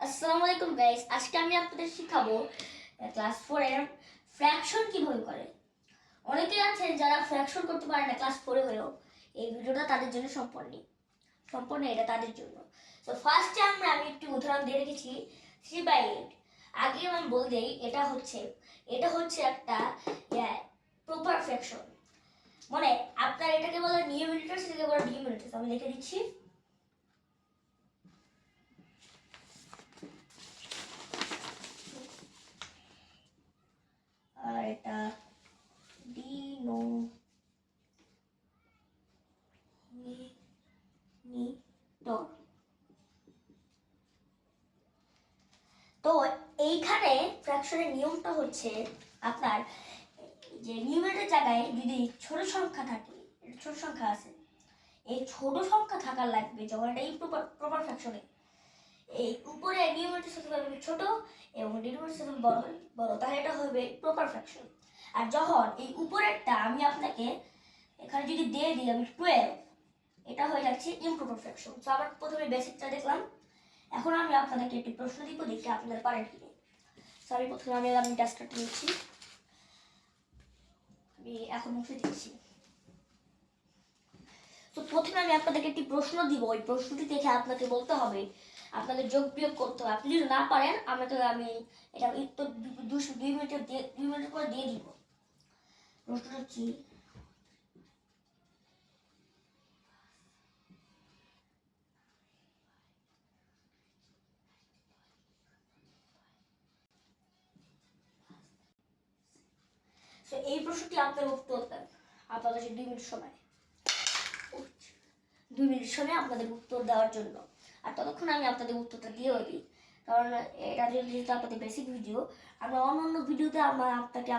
আসসালামু আলাইকুম গাইস, আজকে আমি আপনাদের শিখাবো ক্লাস 4 এর ফ্র্যাকশন কিভাবে করে। অনেকে আছেন যারা ফ্র্যাকশন করতে পারে না ক্লাস 4 এ হয়েও। এই ভিডিওটা তাদের জন্য সম্পূর্ণ এটা তাদের জন্য। তো ফার্স্টে আমি একটু উদাহরণ দিয়ে রেখেছি 3/8। আগে আমি বলে দেই এটা হচ্ছে একটা প্রপার ফ্র্যাকশন। মানে আপনার এটাকে বলে নিউমিনেটর, সেটাকে বলে ডিনোমিনেটর। আমি লিখে দিচ্ছি। আর এটা ডিনোমিনেটর। তো এইখানে ফ্র্যাকশনের নিয়মটা হচ্ছে আপনার যে নিউমেরেটরের জায়গায় যদি ছোট সংখ্যা থাকে, ছোট সংখ্যা আছে, এই ছোট সংখ্যা থাকার লাগবে যখন এটা প্রপার ফ্র্যাকশনে। এই উপরে নিউমেরেটরের সাথে হবে ছোট এবং ডিনোমিনেটরের সাথে বড়, তাহলে এটা হবে প্রপার ফ্র্যাকশন। আর যখন এই উপরেরটা আমি আপনাকে এখানে যদি দিয়ে দিই আমি 12, এটা হয়ে যাচ্ছে ইমপ্রপার ফ্র্যাকশন। তো আমরা প্রথমে বেসিকটা দেখলাম। এখন আমি আপনাদেরকে একটি প্রশ্ন দিব, দেখি আপনাদের পারেন কি। সরি, প্রথমে আমি ডাস্টারটা নিচ্ছি। আমি এখন মুছে দিচ্ছি। তো প্রথমে আমি আপনাদেরকে একটি প্রশ্ন দিব, ওই প্রশ্নটি দেখে আপনাকে বলতে হবে, আপনাদের যোগ বিয়োগ করতে হবে। আপনি যদি না পারেন আমি এটা উত্তর 2 মিনিট পরে দিয়ে দিব। প্রশ্নটা কি? এই প্রশ্নটি আপনার উত্তর দেন। আপনাদের 2 মিনিট সময়, 2 মিনিট সময় আপনাদের উত্তর দেওয়ার জন্য। আর ততক্ষণ আমি আপনাদের উত্তরটা দিয়েও দিই, কারণ এটা যেহেতু আপনাদের বেসিক ভিডিও। আমরা অন্য ভিডিওতে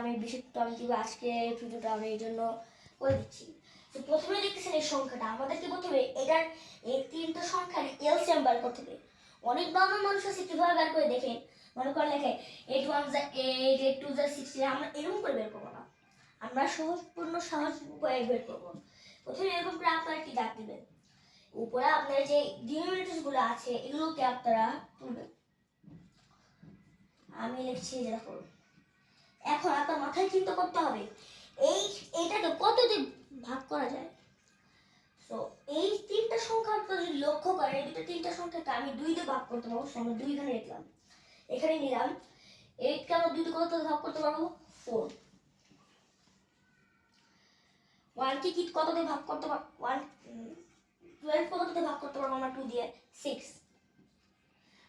আমি বিশেষত আমি দিব, আজকে ভিডিওটা আমি এই জন্য করে দিচ্ছি। তো প্রথমে দেখতেছেন এই সংখ্যাটা, আমাদেরকে প্রথমে এটার এই 3টা সংখ্যার এলসিএম বার করতে হবে। অনেক নর্মাল মানুষ আছে কিভাবে বার করে দেখে, মনে করে লেখে 8 1 8 8 2 16। আমরা এরকম করে বের করবো না, আমরা সহজ উপায়ে বের করবো। প্রথমে এরকম করে আপনারা একটি দাগ দিবেন। উপরে আপনার যে ডিনোমিনেটরস গুলো আছে এগুলোকে আপনারা তুলবেন। আমি লিখছি দেখুন। এখন আপনার মাথায় চিন্তা করতে হবে এইটাকে কত দিয়ে ভাগ করা যায়। তো এই 3টা সংখ্যা আপনারা যদি লক্ষ্য করেন, এই 3টা সংখ্যাকে আমি 2 দিয়ে ভাগ করতে পারবো। আমরা 2 এখানে লিখলাম, এখানে নিলাম। 8 কে আমরা 2 দিয়ে কত ভাগ করতে পারবো? 4। 1 কে কত দিয়ে ভাগ করতে পারবো? 12 কত দিয়ে ভাগ করতে পারবো আমরা? 2 দিয়ে 6।